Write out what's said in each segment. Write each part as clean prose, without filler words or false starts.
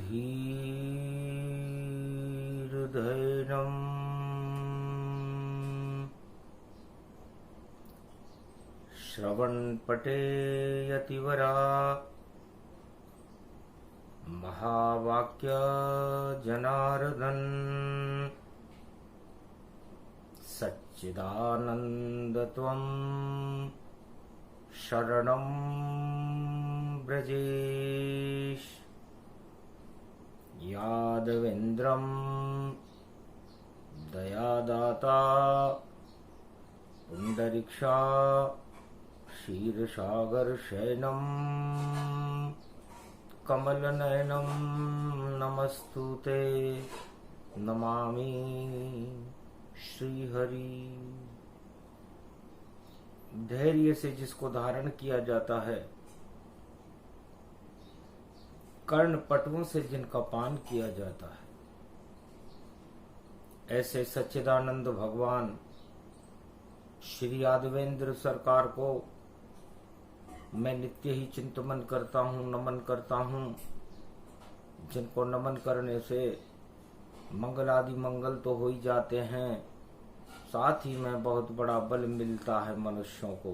धीर्धैर्यम् श्रवणपटेयतिवरा महावाक्य जनार्दन सच्चिदानन्दत्वं शरणं व्रजेश। यादवेन्द्रं दयादाता पुंडरीक्षा क्षीरसागरशयनं कमलनयनं नमस्तुते नमामि श्रीहरि। धैर्य से जिसको धारण किया जाता है, कर्ण पटुओं से जिनका पान किया जाता है, ऐसे सच्चिदानंद भगवान श्री यादवेंद्र सरकार को मैं नित्य ही चिंतन करता हूँ, नमन करता हूँ, जिनको नमन करने से मंगल आदि मंगल तो हो ही जाते हैं, साथ ही में बहुत बड़ा बल मिलता है मनुष्यों को।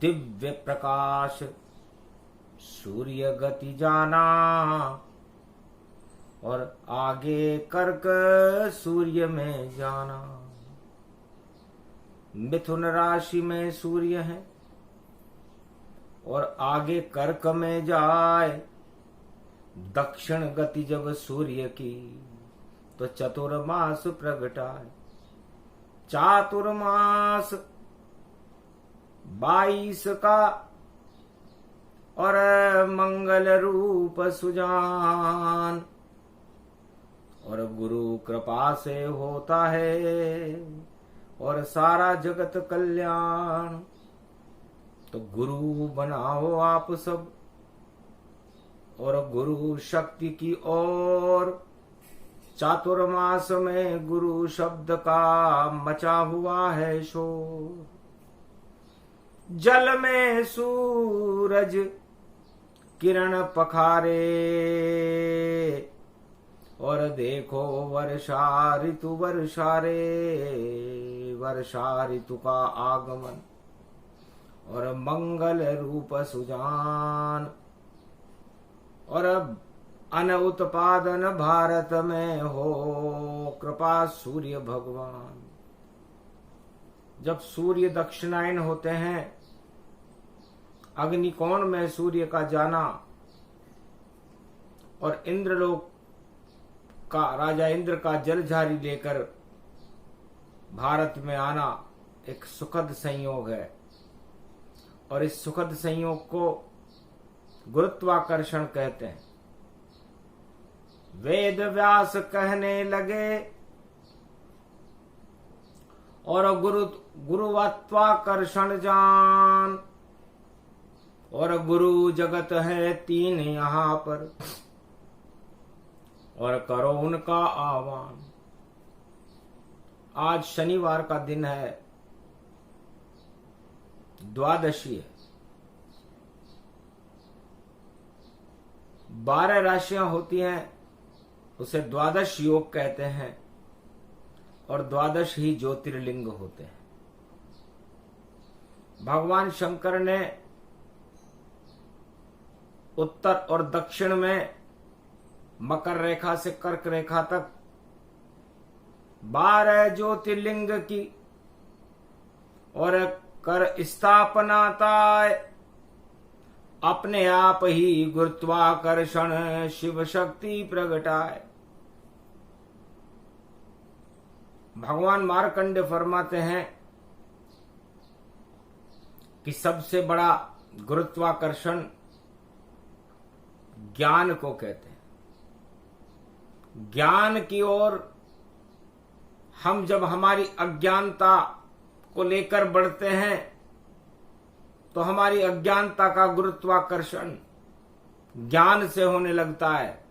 दिव्य प्रकाश सूर्य गति जाना और आगे कर्क सूर्य में जाना। मिथुन राशि में सूर्य है और आगे कर्क में जाए, दक्षिण गति जब सूर्य की तो चतुर्मास प्रगटाए। चातुर्मास 22 का और मंगल रूप सुजान, और गुरु कृपा से होता है और सारा जगत कल्याण। तो गुरु बनाओ आप सब और गुरु शक्ति की ओर। चातुर्मास में गुरु शब्द का मचा हुआ है शोर। जल में सूरज किरण पखारे और देखो वर्षा ऋतु वर्षा रे, वर्षा ऋतु का आगमन और मंगल रूप सुजान। और अब अन उत्पादन भारत में हो कृपा सूर्य भगवान। जब सूर्य दक्षिणायन होते हैं, अग्निकोण में सूर्य का जाना और इंद्रलोक का राजा इंद्र का जलझारी लेकर भारत में आना एक सुखद संयोग है। और इस सुखद संयोग को गुरुत्वाकर्षण कहते हैं। वेद व्यास कहने लगे और गुरुत्वाकर्षण जान, और गुरु जगत है 3 यहाँ पर, और करो उनका आह्वान। आज शनिवार का दिन है, द्वादशी है। 12 राशियां होती हैं, उसे द्वादश योग कहते हैं, और द्वादश ही ज्योतिर्लिंग होते हैं। भगवान शंकर ने उत्तर और दक्षिण में मकर रेखा से कर्क रेखा तक 12 ज्योतिर्लिंग की और कर स्थापनाताय अपने आप ही गुरुत्वाकर्षण शिव शक्ति प्रगटाए। भगवान मार्कंडे फरमाते हैं कि सबसे बड़ा गुरुत्वाकर्षण ज्ञान को कहते हैं। ज्ञान की ओर हम जब हमारी अज्ञानता को लेकर बढ़ते हैं तो हमारी अज्ञानता का गुरुत्वाकर्षण ज्ञान से होने लगता है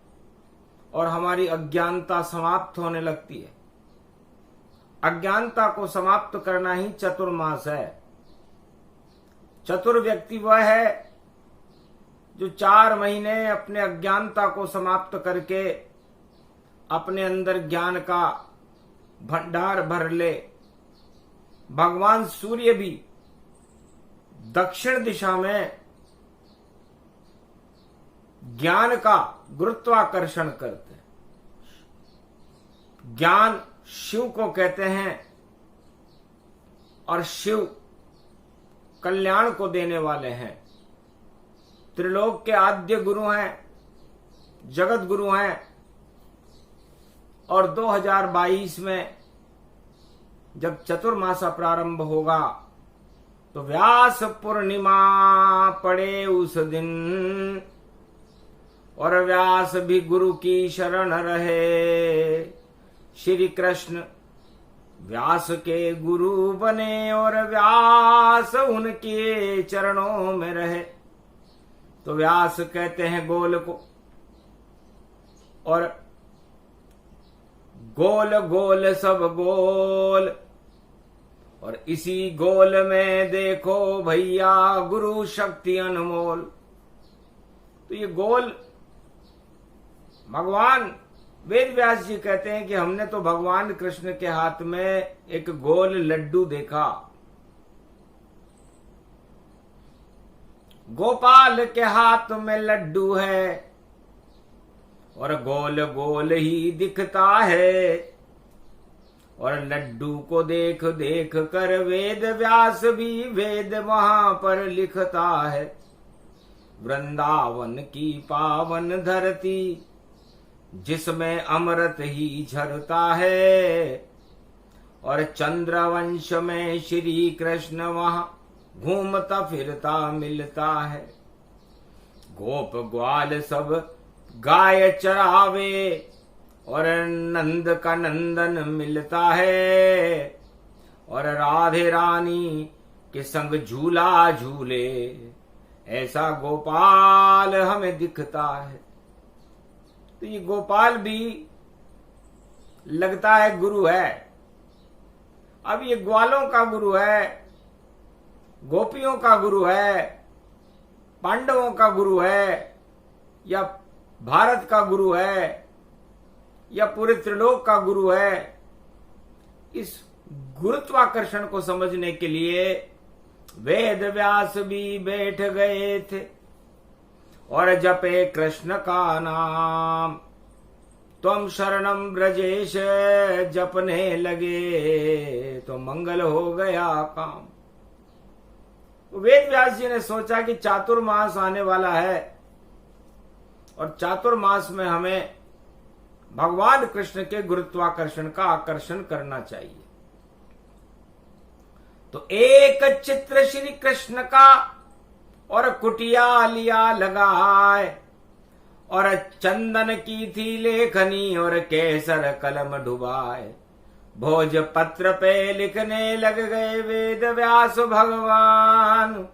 और हमारी अज्ञानता समाप्त होने लगती है। अज्ञानता को समाप्त करना ही चतुर्मास है। चतुर व्यक्ति वह है जो 4 महीने अपने अज्ञानता को समाप्त करके अपने अंदर ज्ञान का भंडार भर ले, भगवान सूर्य भी दक्षिण दिशा में ज्ञान का गुरुत्वाकर्षण करते हैं। ज्ञान शिव को कहते हैं और शिव कल्याण को देने वाले हैं, त्रिलोक के आद्य गुरु हैं, जगत गुरु हैं। और 2022 में जब चतुर्मासा प्रारंभ होगा तो व्यास पूर्णिमा पड़े उस दिन, और व्यास भी गुरु की शरण रहे। श्री कृष्ण व्यास के गुरु बने और व्यास उनके चरणों में रहे। तो व्यास कहते हैं गोल को, और गोल गोल सब गोल, और इसी गोल में देखो भैया गुरु शक्ति अनमोल। तो ये गोल भगवान वेद व्यास जी कहते हैं कि हमने तो भगवान कृष्ण के हाथ में एक गोल लड्डू देखा, गोपाल के हाथ में लड्डू है और गोल गोल ही दिखता है। और लड्डू को देख देख कर वेद व्यास भी वेद वहां पर लिखता है। वृंदावन की पावन धरती जिसमें अमृत ही झरता है, और चंद्रवंश में श्री कृष्ण वहां घूमता फिरता मिलता है। गोप ग्वाल सब गाय चरावे और नंद का नंदन मिलता है, और राधे रानी के संग झूला झूले ऐसा गोपाल हमें दिखता है। तो ये गोपाल भी लगता है गुरु है। अब ये ग्वालों का गुरु है, गोपियों का गुरु है, पांडवों का गुरु है, या भारत का गुरु है, या पूरे त्रिलोक का गुरु है। इस गुरुत्वाकर्षण को समझने के लिए वेद व्यास भी बैठ गए थे और जपे कृष्ण का नाम। त्वम शरणम ब्रजेश जपने लगे तो मंगल हो गया काम। वेद व्यास जी ने सोचा कि चातुर्मास आने वाला है और चातुर्मास में हमें भगवान कृष्ण के गुरुत्वाकर्षण का आकर्षण करना चाहिए। तो एक चित्र श्री कृष्ण का और कुटिया लिया लगाए, और चंदन की थी लेखनी और केसर कलम डुबाए। भोज पत्र पे लिखने लग गए वेद व्यास भगवान,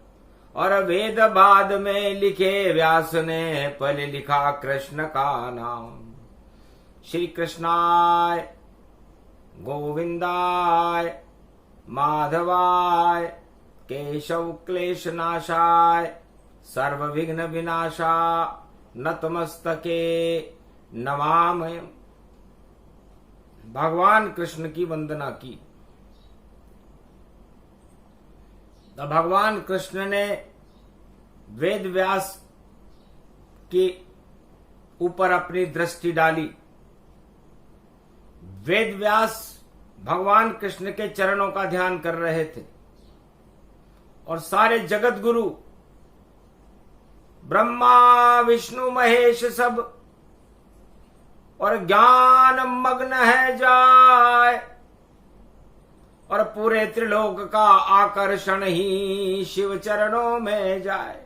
और वेद बाद में लिखे व्यास ने पहले लिखा कृष्ण का नाम। श्री कृष्णाय गोविंदाय माधवाय केशव क्लेश नाशाय सर्व विघ्न विनाशा नतमस्तके नमामयम्। भगवान कृष्ण की वंदना की। तो भगवान कृष्ण ने वेद व्यास के ऊपर अपनी दृष्टि डाली। वेद व्यास भगवान कृष्ण के चरणों का ध्यान कर रहे थे, और सारे जगत गुरु ब्रह्मा विष्णु महेश सब और ज्ञान मग्न है जाए, और पूरे त्रिलोक का आकर्षण ही शिव चरणों में जाए।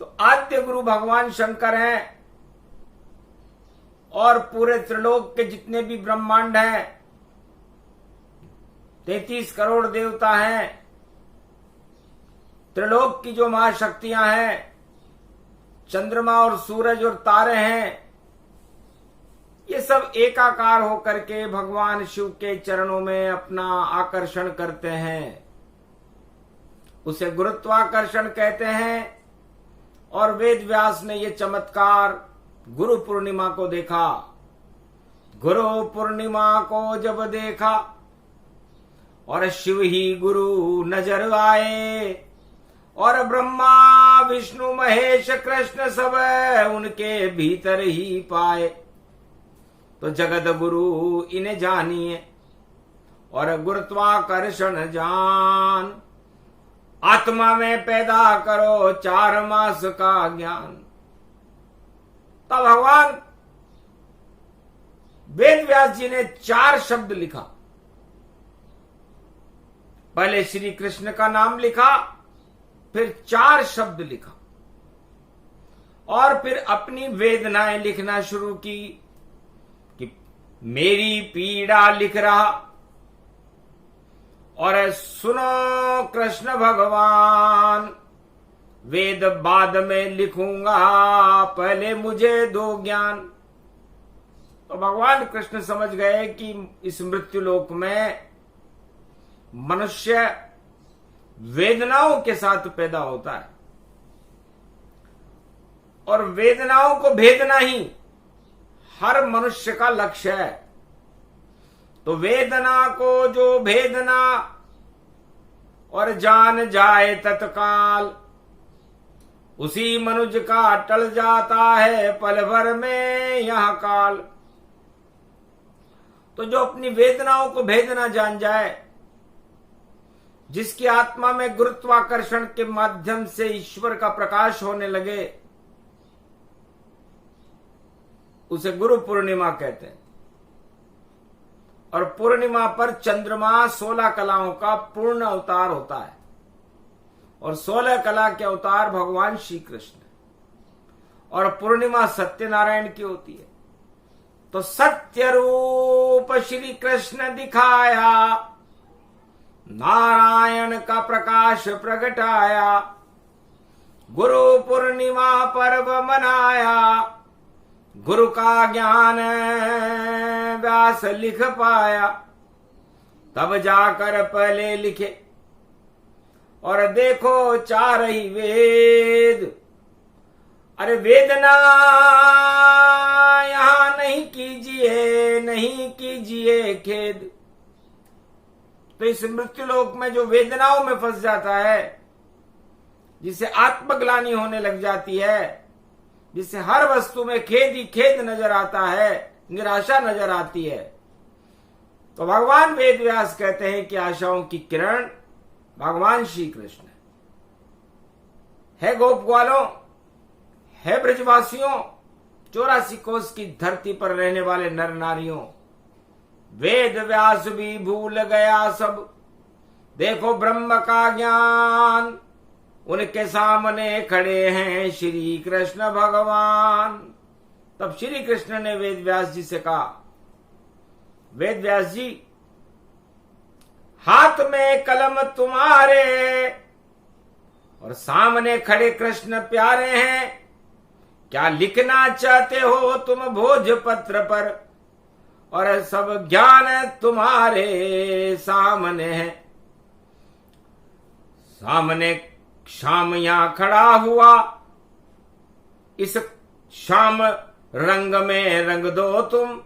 तो आद्य गुरु भगवान शंकर हैं, और पूरे त्रिलोक के जितने भी ब्रह्मांड हैं, 33 करोड़ देवता हैं, त्रिलोक की जो महाशक्तियां हैं, चंद्रमा और सूरज और तारे हैं, ये सब एकाकार होकर के भगवान शिव के चरणों में अपना आकर्षण करते हैं। उसे गुरुत्वाकर्षण कहते हैं। और वेद व्यास ने ये चमत्कार गुरु पूर्णिमा को देखा। गुरु पूर्णिमा को जब देखा और शिव ही गुरु नजर आए और ब्रह्मा विष्णु महेश कृष्ण सब उनके भीतर ही पाए, तो जगत गुरु इन्हें जानिए और गुरुत्वाकर्षण जान, आत्मा में पैदा करो 4 मास का ज्ञान। तब भगवान वेद व्यास जी ने 4 शब्द लिखा। पहले श्री कृष्ण का नाम लिखा, फिर 4 शब्द लिखा और फिर अपनी वेदनाएं लिखना शुरू की कि मेरी पीड़ा लिख रहा और सुनो कृष्ण भगवान, वेद बाद में लिखूंगा, पहले मुझे दो ज्ञान। तो भगवान कृष्ण समझ गए कि इस मृत्यु लोक में मनुष्य वेदनाओं के साथ पैदा होता है और वेदनाओं को भेदना ही हर मनुष्य का लक्ष्य है। तो वेदना को जो भेदना और जान जाए तत्काल, उसी मनुष्य का टल जाता है पल भर में यह काल। तो जो अपनी वेदनाओं को भेदना जान जाए, जिसकी आत्मा में गुरुत्वाकर्षण के माध्यम से ईश्वर का प्रकाश होने लगे, उसे गुरु पूर्णिमा कहते हैं। और पूर्णिमा पर चंद्रमा 16 कलाओं का पूर्ण अवतार होता है और 16 कला के अवतार भगवान श्री कृष्ण, और पूर्णिमा सत्यनारायण की होती है। तो सत्य रूप श्री कृष्ण दिखाया, नारायण का प्रकाश प्रगटाया, गुरु पूर्णिमा पर्व मनाया, गुरु का ज्ञान व्यास लिख पाया। तब जाकर पहले लिखे और देखो 4 ही वेद। अरे वेदना यहां नहीं कीजिए, नहीं कीजिए खेद। तो इस मृत्युलोक में जो वेदनाओं में फंस जाता है, जिसे आत्मग्लानि होने लग जाती है, जिसे हर वस्तु में खेद ही खेद नजर आता है, निराशा नजर आती है, तो भगवान वेद व्यास कहते हैं कि आशाओं की किरण भगवान श्री कृष्ण है। गोप ग्वालों, है ब्रजवासियों, 84 कोस की धरती पर रहने वाले नर नारियों, वेद व्यास भी भूल गया सब। देखो ब्रह्म का ज्ञान, उनके सामने खड़े हैं श्री कृष्ण भगवान। तब श्री कृष्ण ने वेद व्यास जी से कहा, वेद व्यास जी, हाथ में कलम तुम्हारे और सामने खड़े कृष्ण प्यारे हैं, क्या लिखना चाहते हो तुम भोजपत्र पर, और सब ज्ञान तुम्हारे सामने है। सामने शाम यहां खड़ा हुआ, इस शाम रंग में रंग दो तुम,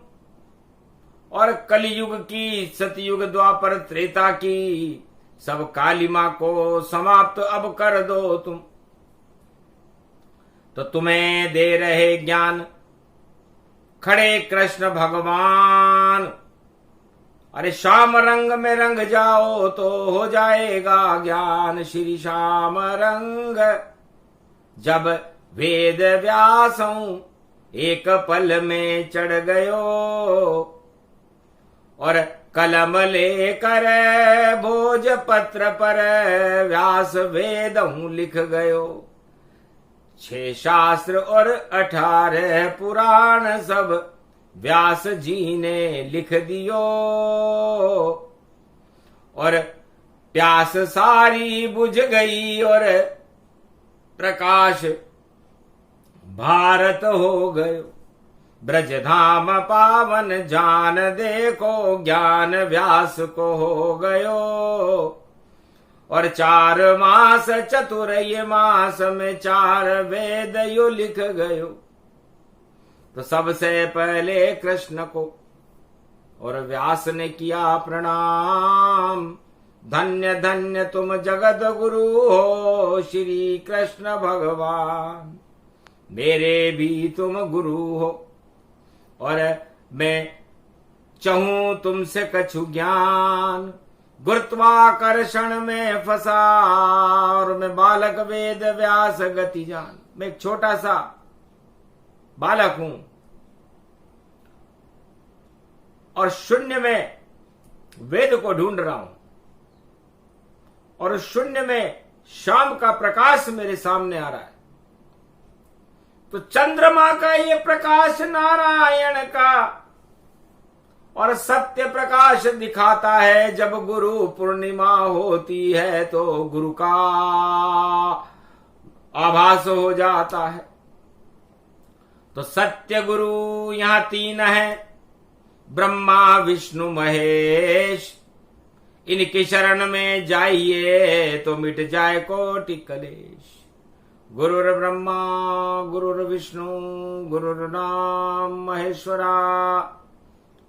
और कलयुग की, सतयुग द्वापर त्रेता की सब कालिमा को समाप्त अब कर दो तुम। तो तुम्हें दे रहे ज्ञान खड़े कृष्ण भगवान। अरे श्याम रंग में रंग जाओ तो हो जाएगा ज्ञान श्री श्याम रंग। जब वेद व्यासों एक पल में चढ़ गयो, और कलम लेकर भोजपत्र पर व्यास वेदों लिख गयो। 6 शास्त्र और 18 पुराण सब व्यास जी ने लिख दियो, और प्यास सारी बुझ गई और प्रकाश भारत हो गयो। ब्रजधाम पावन जान देखो ज्ञान व्यास को हो गयो, और 4 मास चतुर ये मास में 4 वेद यो लिख गयो। तो सबसे पहले कृष्ण को और व्यास ने किया प्रणाम। धन्य धन्य तुम जगत गुरु हो श्री कृष्ण भगवान, मेरे भी तुम गुरु हो। और मैं चाहूं तुमसे कछु ज्ञान, गुरुत्वाकर्षण में फंसा और मैं बालक वेद व्यास गति जान। मैं एक छोटा सा बालक हूं और शून्य में वेद को ढूंढ रहा हूं, और उस शून्य में शाम का प्रकाश मेरे सामने आ रहा है। तो चंद्रमा का ये प्रकाश नारायण का और सत्य प्रकाश दिखाता है। जब गुरु पूर्णिमा होती है तो गुरु का आभास हो जाता है। तो सत्य गुरु यहां 3 है, ब्रह्मा विष्णु महेश। इनकी शरण में जाइए तो मिट जाए कोटि कलेश। गुरुर ब्रह्मा गुरुर विष्णु गुरुर्नाम महेश्वरा,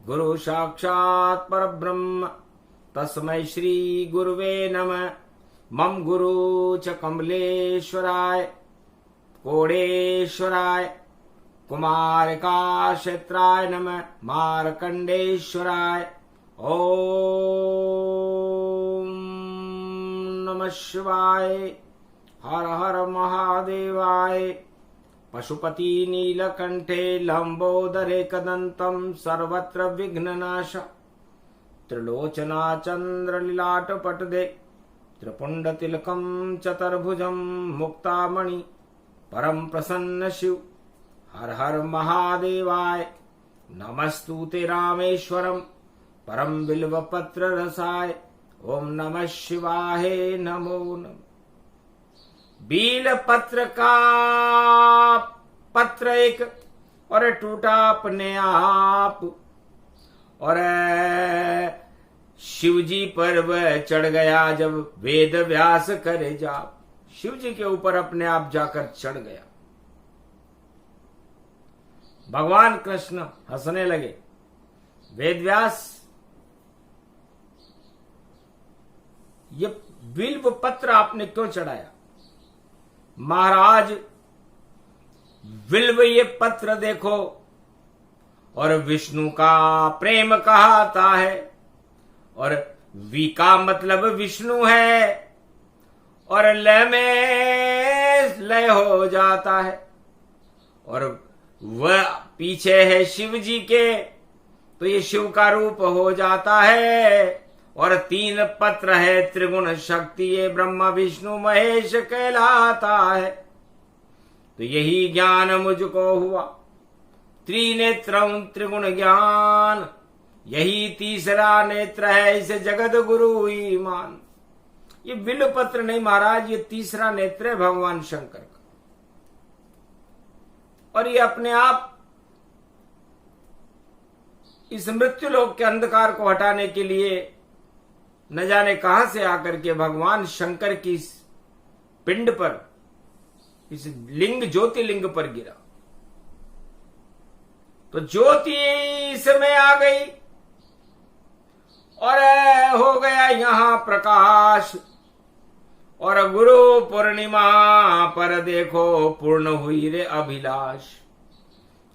गुरु साक्षात् परब्रह्म तस्मै श्री गुरुवे नमः। मम गुरु च कमलेश्वराय कोडेश्वराय कुमारिका क्षेत्राय नमः मार्कंडेश्वराय। ओम नमः शिवाय। हर हर महादेवाय। पशुपति नीलकंठे लंबोदरे कदंतम सर्वत्र विघ्ननाश। त्रिलोचना चंद्रलीलाटपटदे त्रिपुंड तिलकम चतुर्भुजम मुक्तामणि परम प्रसन्न शिव। हर हर महादेवाय। नमस्तुते रामेश्वरम परम बिल्व पत्र रसाय। ओम नमः शिवाय नमो नमः। बील पत्र का पत्र एक और टूटा अपने आप, और शिवजी पर वह चढ़ गया जब वेद व्यास करे जाप। शिवजी के ऊपर अपने आप जाकर चढ़ गया। भगवान कृष्ण हंसने लगे। वेद व्यास, ये बिल्व पत्र आपने क्यों चढ़ाया? महाराज, बिल्व ये पत्र देखो, और विष्णु का प्रेम कहता है, और वी का मतलब विष्णु है, और लय में लय हो जाता है, और वह पीछे है शिव जी के, तो ये शिव का रूप हो जाता है। और 3 पत्र है, त्रिगुण शक्ति ये ब्रह्मा विष्णु महेश कहलाता है। तो यही ज्ञान मुझको हुआ, त्रिनेत्रं त्रिगुण ज्ञान। यही तीसरा नेत्र है, इसे जगत गुरु ईमान। ये बिल्व पत्र नहीं महाराज, ये तीसरा नेत्र है भगवान शंकर का। और ये अपने आप इस मृत्यु लोक के अंधकार को हटाने के लिए न जाने कहां से आकर के भगवान शंकर की इस पिंड पर, इस लिंग ज्योतिर्लिंग पर गिरा। तो ज्योति इसमें आ गई और हो गया यहां प्रकाश। और गुरु पूर्णिमा पर देखो पूर्ण हुई रे अभिलाष।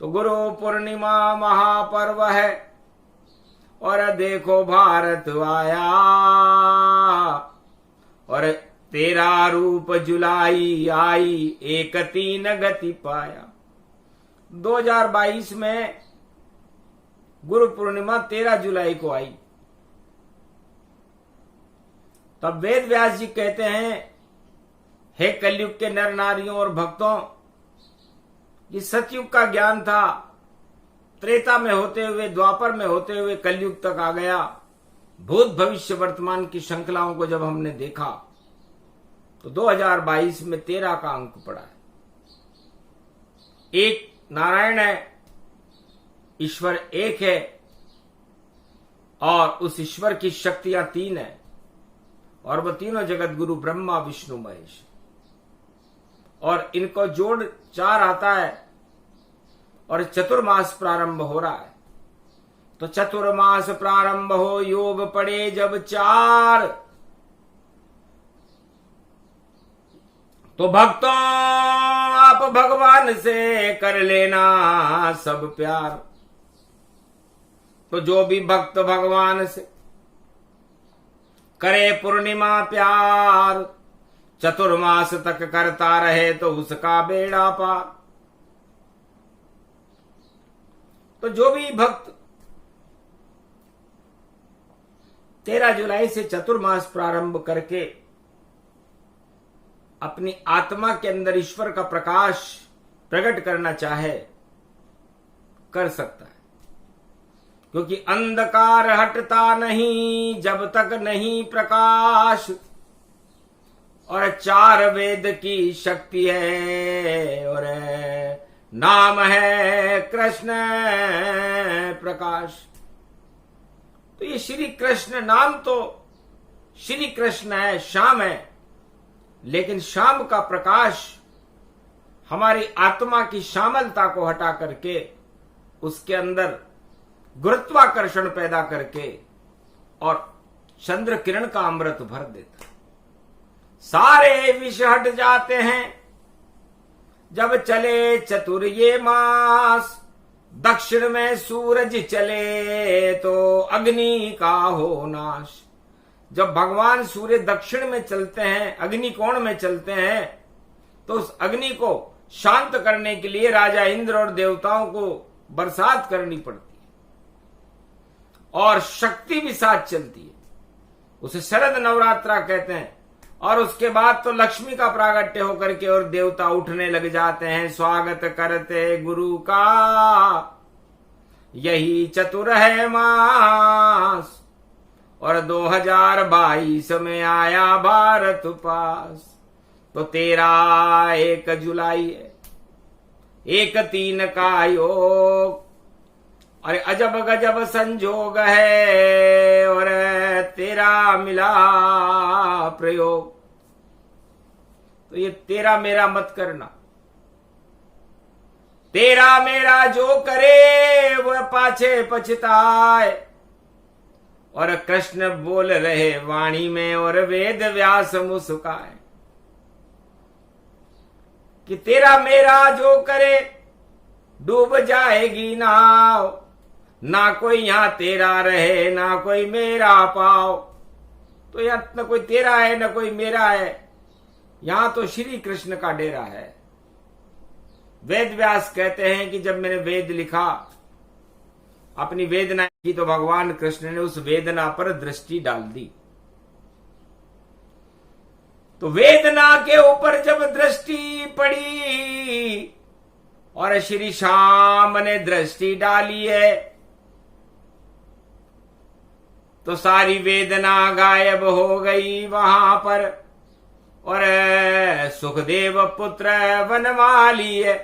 तो गुरु पूर्णिमा महापर्व है, और देखो भारत आया, और तेरा रूप जुलाई आई, 1-3 गति पाया। 2022 में गुरु पूर्णिमा 13 जुलाई को आई। तब वेद व्यास जी कहते हैं, हे कलयुग के नर नारियों और भक्तों, ये सतयुग का ज्ञान था। त्रेता में होते हुए, द्वापर में होते हुए कलयुग तक आ गया। भूत भविष्य वर्तमान की श्रृंखलाओं को जब हमने देखा तो 2022 में 13 का अंक पड़ा है। एक नारायण है, ईश्वर एक है, और उस ईश्वर की शक्तियां 3 है। और वो तीनों जगत गुरु ब्रह्मा विष्णु महेश, और इनको जोड़ 4 आता है और चतुर्मास प्रारंभ हो रहा है। तो चतुर्मास प्रारंभ हो योग पड़े जब 4, तो भक्तों आप भगवान से कर लेना सब प्यार। तो जो भी भक्त भगवान से करे पूर्णिमा प्यार, चतुर्मास तक करता रहे तो उसका बेड़ा पार। तो जो भी भक्त 13 जुलाई से चतुर्मास प्रारंभ करके अपनी आत्मा के अंदर ईश्वर का प्रकाश प्रकट करना चाहे, कर सकता है, क्योंकि अंधकार हटता नहीं जब तक नहीं प्रकाश, और 4 वेद की शक्ति है और नाम है कृष्ण प्रकाश। तो ये श्री कृष्ण नाम तो श्री कृष्ण है, श्याम है, लेकिन शाम का प्रकाश हमारी आत्मा की श्यामलता को हटा करके उसके अंदर गुरुत्वाकर्षण पैदा करके और चंद्र किरण का अमृत भर देता है। सारे विष हट जाते हैं जब चले चतुर ये मास, दक्षिण में सूरज चले तो अग्नि का हो नाश। जब भगवान सूर्य दक्षिण में चलते हैं, अग्नि कोण में चलते हैं, तो उस अग्नि को शांत करने के लिए राजा इंद्र और देवताओं को बरसात करनी पड़ती है और शक्ति भी साथ चलती है। उसे शरद नवरात्रा कहते हैं। और उसके बाद तो लक्ष्मी का प्रागट्य होकर के और देवता उठने लग जाते हैं, स्वागत करते गुरु का, यही चतुर है मास, और 2022 में आया भारत पास। तो 1 जुलाई है, 1-3 का योग, और अजब गजब संजोग है, और 13 मिला प्रयोग। तो ये 13 मेरा मत करना, 13 मेरा जो करे वह पाछे पछताए। और कृष्ण बोल रहे वाणी में और वेद व्यास मुस्काए कि 13 मेरा जो करे डूब जाएगी नाव, ना कोई यहां तेरा रहे ना कोई मेरा पाओ। तो यहां न कोई तेरा है न कोई मेरा है, यहां तो श्री कृष्ण का डेरा है। वेद व्यास कहते हैं कि जब मैंने वेद लिखा, अपनी वेदना की, तो भगवान कृष्ण ने उस वेदना पर दृष्टि डाल दी। तो वेदना के ऊपर जब दृष्टि पड़ी और श्री श्याम ने दृष्टि डाली है, तो सारी वेदना गायब हो गई वहां पर, और सुखदेव पुत्र वनमाली है।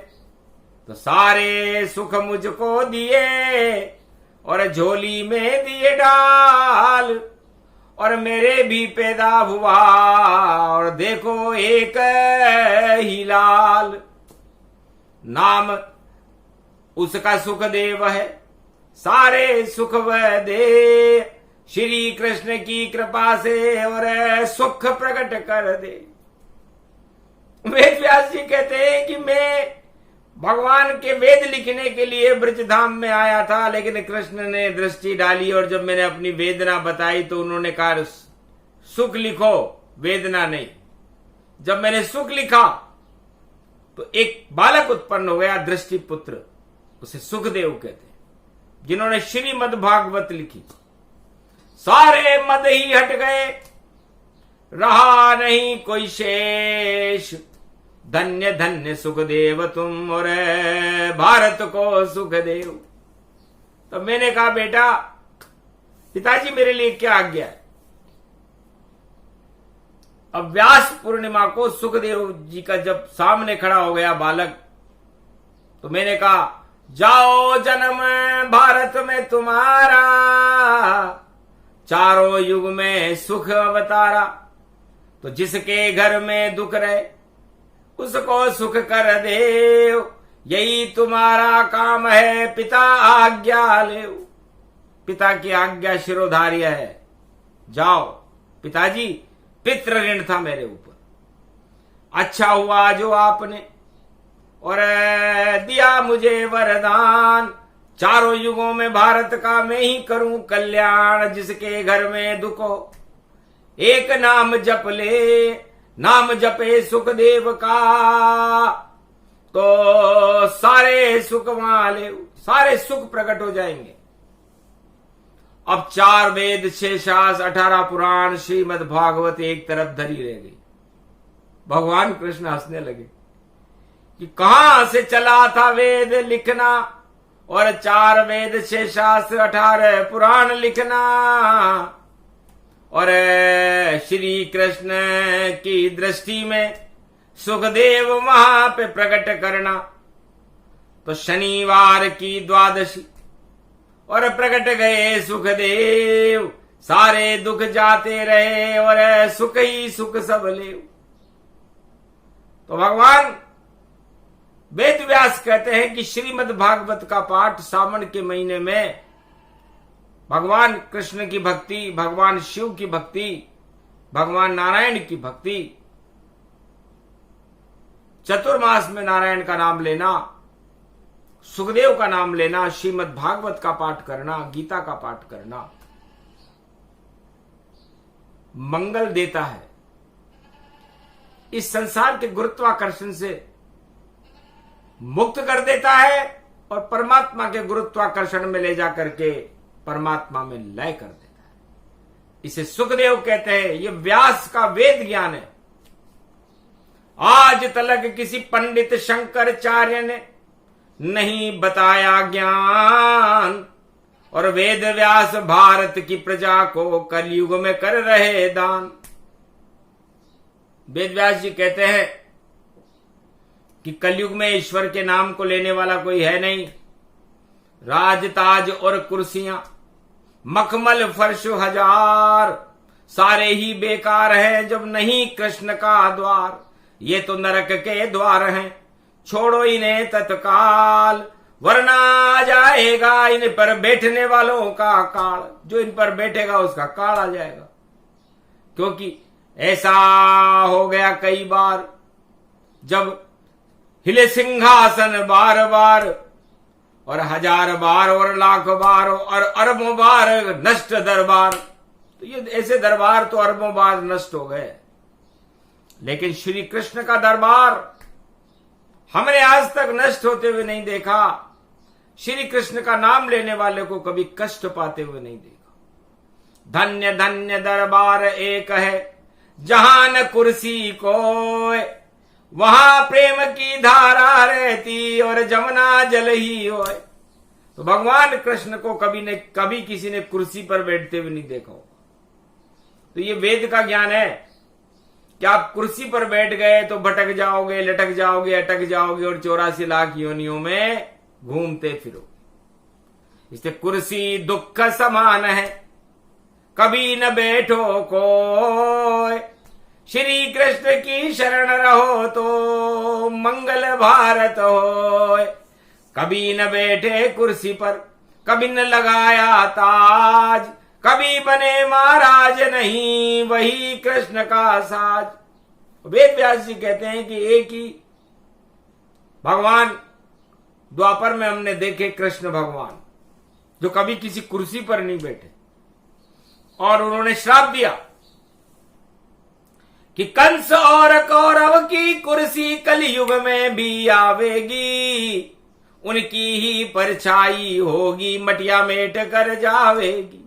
तो सारे सुख मुझको दिए और झोली में दिए डाल, और मेरे भी पैदा हुआ और देखो एक ही लाल। नाम उसका सुखदेव है, सारे सुख वह दे, श्री कृष्ण की कृपा से और सुख प्रकट कर दे। वेद व्यास जी कहते हैं कि मैं भगवान के वेद लिखने के लिए ब्रजधाम में आया था, लेकिन कृष्ण ने दृष्टि डाली और जब मैंने अपनी वेदना बताई तो उन्होंने कहा सुख लिखो, वेदना नहीं। जब मैंने सुख लिखा तो एक बालक उत्पन्न हो गया, दृष्टि पुत्र, उसे सुखदेव कहते हैं, जिन्होंने श्रीमद् भागवत लिखी। सारे मद ही हट गए, रहा नहीं कोई शेष, धन्य धन्य सुखदेव तुम और भारत को सुखदेव। तो मैंने कहा बेटा, पिताजी मेरे लिए क्या आज्ञा है? अब व्यास पूर्णिमा को सुखदेव जी का जब सामने खड़ा हो गया बालक, तो मैंने कहा जाओ जन्म भारत में तुम्हारा, चारों युग में सुख अवतारा। तो जिसके घर में दुख रहे उसको सुख कर देव, यही तुम्हारा काम है पिता आज्ञा ले। पिता की आज्ञा शिरोधार्य है, जाओ पिताजी, पितृ ऋण था मेरे ऊपर, अच्छा हुआ जो आपने और दिया मुझे वरदान, चारों युगों में भारत का मैं ही करूं कल्याण। जिसके घर में दुख हो एक नाम जप ले, नाम जपे सुखदेव का, तो सारे सुख वहां ले, सारे सुख प्रकट हो जाएंगे। अब 4 वेद 6 शास्त्र 18 पुराण श्रीमद् भागवत एक तरफ धरी रह गई। भगवान कृष्ण हंसने लगे कि कहां से चला था वेद लिखना और 4 वेद 6 शास्त्र 18 पुराण लिखना, और श्री कृष्ण की दृष्टि में सुखदेव वहां पे प्रकट करना। तो शनिवार की द्वादशी और प्रकट गए सुखदेव, सारे दुख जाते रहे और सुख ही सुख सब ले। तो भगवान वेद व्यास कहते हैं कि श्रीमद् भागवत का पाठ सावन के महीने में भगवान कृष्ण की भक्ति, भगवान शिव की भक्ति, भगवान नारायण की भक्ति, चतुर्मास में नारायण का नाम लेना, सुखदेव का नाम लेना, श्रीमद् भागवत का पाठ करना, गीता का पाठ करना मंगल देता है। इस संसार के गुरुत्वाकर्षण से मुक्त कर देता है और परमात्मा के गुरुत्वाकर्षण में ले जाकर के परमात्मा में लय कर देता है। इसे सुखदेव कहते हैं। ये व्यास का वेद ज्ञान है। आज तलक किसी पंडित शंकराचार्य ने नहीं बताया ज्ञान, और वेद व्यास भारत की प्रजा को कलयुग में कर रहे दान। वेद व्यास जी कहते हैं कि कलयुग में ईश्वर के नाम को लेने वाला कोई है नहीं। राजताज और कुर्सियां, मखमल फर्श हजार, सारे ही बेकार हैं जब नहीं कृष्ण का द्वार। ये तो नरक के द्वार हैं, छोड़ो इन्हें तत्काल, वरना आ जाएगा इन पर बैठने वालों का काल। जो इन पर बैठेगा उसका काल आ जाएगा। क्योंकि ऐसा हो गया कई बार, जब हिले सिंहासन बार बार, और 1000 बार और लाख बार और अरबों बार नष्ट दरबार। तो ये ऐसे दरबार तो अरबों बार नष्ट हो गए, लेकिन श्री कृष्ण का दरबार हमने आज तक नष्ट होते हुए नहीं देखा। श्री कृष्ण का नाम लेने वाले को कभी कष्ट पाते हुए नहीं देखा। धन्य धन्य दरबार एक है, जहां न कुर्सी कोय, वहां प्रेम की धारा रहती और जमुना जल ही होए। तो भगवान कृष्ण को कभी किसी ने कुर्सी पर बैठते हुए नहीं देखा होगा। तो ये वेद का ज्ञान है कि आप कुर्सी पर बैठ गए तो भटक जाओगे, लटक जाओगे, अटक जाओगे और 84 लाख योनियों में घूमते फिरो। इससे कुर्सी दुख समान है, कभी न बैठो कोय, श्री कृष्ण की शरण रहो तो मंगल भारत होय। कभी न बैठे कुर्सी पर, कभी न लगाया ताज, कभी बने महाराज नहीं वही कृष्ण का साज। वेद व्यास जी कहते हैं कि एक ही भगवान द्वापर में हमने देखे, कृष्ण भगवान, जो कभी किसी कुर्सी पर नहीं बैठे। और उन्होंने श्राप दिया कि कंस और कौरव की कुर्सी कलयुग में भी आवेगी, उनकी ही परछाई होगी, मटिया मेट कर जावेगी।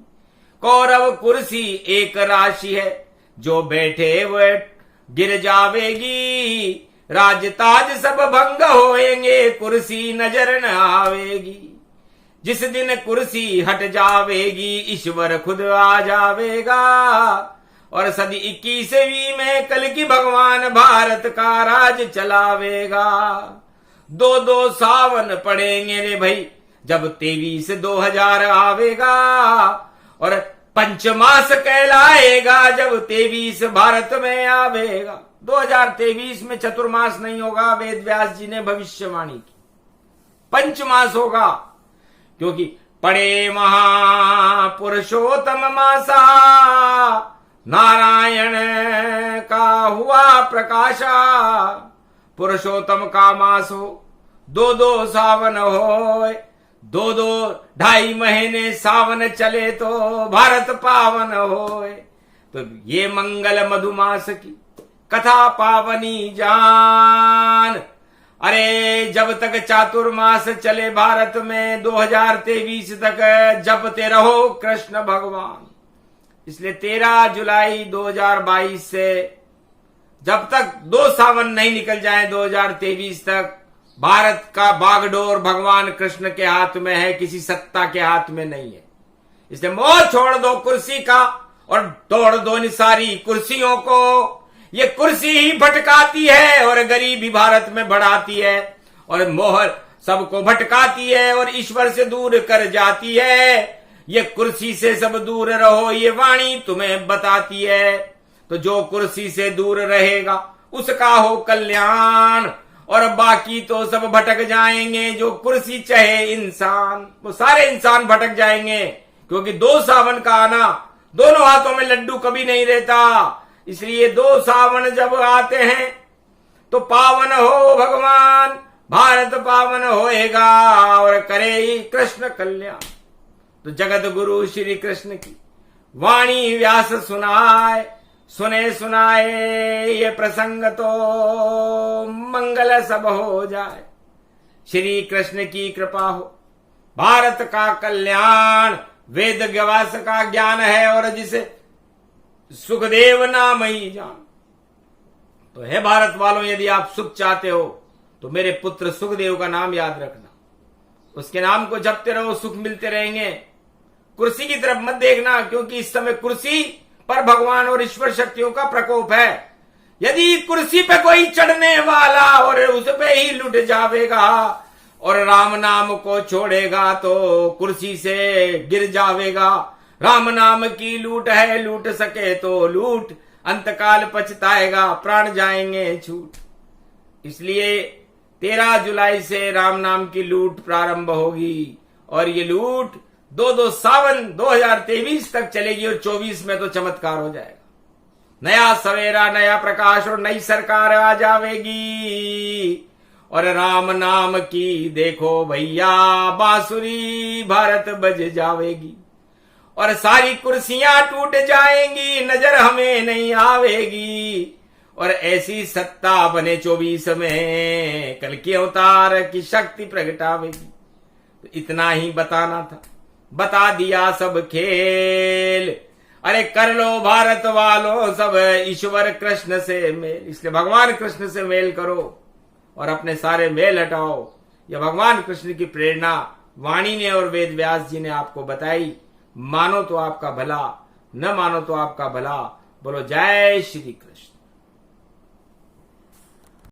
कौरव कुर्सी एक राशि है, जो बैठे वह गिर जावेगी, राजताज सब भंग होएंगे, कुर्सी नजर न आवेगी। जिस दिन कुर्सी हट जावेगी, ईश्वर खुद आ जावेगा, और सदी 21वीं में कल की भगवान भारत का राज चलावेगा। 2 सावन पड़ेंगे रे भाई, जब 23 2000 आवेगा, और पंचमास कहलाएगा जब 23 भारत में आवेगा। 2023 में चतुर्मास नहीं होगा, वेद व्यास जी ने भविष्यवाणी की। पंचमास होगा, क्योंकि पड़े महापुरुषोत्तम मासा, नारायण का हुआ प्रकाशा। पुरुषोत्तम का मास हो, 2 सावन हो, 2-2-2.5 महीने सावन चले तो भारत पावन होए। तो ये मंगल मधुमास की कथा पावनी जान। अरे जब तक चातुर्मास चले भारत में 2023 तक जपते रहो कृष्ण भगवान। इसलिए 13 जुलाई 2022 से जब तक 2 सावन नहीं निकल जाए 2023 तक, भारत का बागडोर भगवान कृष्ण के हाथ में है, किसी सत्ता के हाथ में नहीं है। इसलिए मोह छोड़ दो कुर्सी का और तोड़ दो निसारी कुर्सियों को। ये कुर्सी ही भटकाती है और गरीबी भारत में बढ़ाती है, और मोहर सबको भटकाती है और ईश्वर से दूर कर जाती है। ये कुर्सी से सब दूर रहो, ये वाणी तुम्हें बताती है। तो जो कुर्सी से दूर रहेगा उसका हो कल्याण, और बाकी तो सब भटक जाएंगे। जो कुर्सी चाहे इंसान, वो सारे इंसान भटक जाएंगे, क्योंकि 2 सावन का आना, दोनों हाथों में लड्डू कभी नहीं रहता। इसलिए 2 सावन जब आते हैं तो पावन हो भगवान, भारत पावन होएगा और करे कृष्ण कल्याण। तो जगत गुरु श्री कृष्ण की वाणी व्यास सुनाए, सुने सुनाए ये प्रसंग तो मंगल सब हो जाए। श्री कृष्ण की कृपा हो, भारत का कल्याण। वेद व्यास का ज्ञान है और जिसे सुखदेव नाम ही जान। तो है भारत वालों, यदि आप सुख चाहते हो तो मेरे पुत्र सुखदेव का नाम याद रखना, उसके नाम को जपते रहो, सुख मिलते रहेंगे। कुर्सी की तरफ मत देखना, क्योंकि इस समय कुर्सी पर भगवान और ईश्वर शक्तियों का प्रकोप है। यदि कुर्सी पे कोई चढ़ने वाला और उस पे ही लुट जावेगा और राम नाम को छोड़ेगा तो कुर्सी से गिर जावेगा। राम नाम की लूट है, लूट सके तो लूट, अंतकाल पछताएगा, प्राण जाएंगे छूट। इसलिए 13 जुलाई से राम नाम की लूट प्रारंभ होगी, और ये लूट 2 सावन 2023 तक चलेगी, और 24 में तो चमत्कार हो जाएगा। नया सवेरा, नया प्रकाश और नई सरकार आ जावेगी। और राम नाम की देखो भैया बांसुरी भारत बज जावेगी, और सारी कुर्सियां टूट जाएंगी, नजर हमें नहीं आवेगी। और ऐसी सत्ता बने 24 में, कल के अवतार की शक्ति प्रगटावेगी। तो इतना ही बताना था, बता दिया सब खेल। अरे कर लो भारत वालों सब ईश्वर कृष्ण से मेल। इसलिए भगवान कृष्ण से मेल करो और अपने सारे मेल हटाओ। यह भगवान कृष्ण की प्रेरणा वाणी ने और वेद व्यास जी ने आपको बताई। मानो तो आपका भला, न मानो तो आपका भला। बोलो जय श्री कृष्ण।